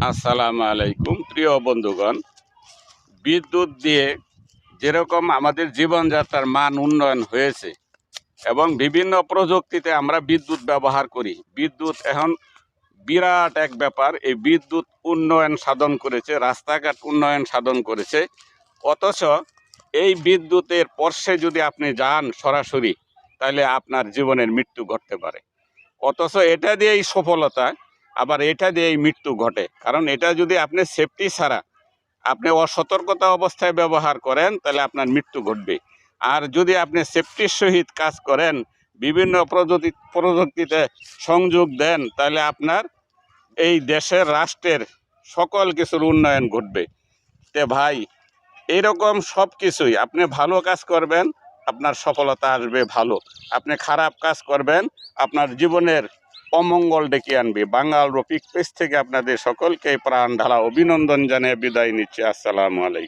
আসসালামু আলাইকুম প্রিয় বন্ধুগণ। বিদ্যুৎ দিয়ে যেরকম আমাদের জীবনযাত্রার মান উন্নয়ন হয়েছে এবং বিভিন্ন প্রযুক্তিতে আমরা বিদ্যুৎ ব্যবহার করি। বিদ্যুৎ এখন বিরাট এক ব্যাপার। এই বিদ্যুৎ উন্নয়ন সাধন করেছে, রাস্তাঘাট উন্নয়ন সাধন করেছে। অথচ এই বিদ্যুতের স্পর্শে যদি আপনি যান সরাসরি, তাহলে আপনার জীবনের মৃত্যু ঘটতে পারে। অথচ এটা দিয়েই সফলতা, আবার এটা দিয়েই মৃত্যু ঘটে। কারণ এটা যদি আপনি সেফটি ছাড়া আপনি অসতর্কতা অবস্থায় ব্যবহার করেন, তাহলে আপনার মৃত্যু ঘটবে। আর যদি আপনি সেফটির সহিত কাজ করেন, বিভিন্ন প্রযুক্তিতে সংযোগ দেন, তাহলে আপনার এই দেশের রাষ্ট্রের সকল কিছুর উন্নয়ন ঘটবে। তে ভাই, এইরকম সব কিছুই আপনি ভালো কাজ করবেন, আপনার সফলতা আসবে ভালো। আপনি খারাপ কাজ করবেন, আপনার জীবনের অমঙ্গল ডেকে আনবে। বাঙাল রফিক পেজ থেকে আপনাদের সকলকে প্রাণ ঢালা অভিনন্দন জানিয়ে বিদায় নিচ্ছি। আসসালামু আলাইকুম।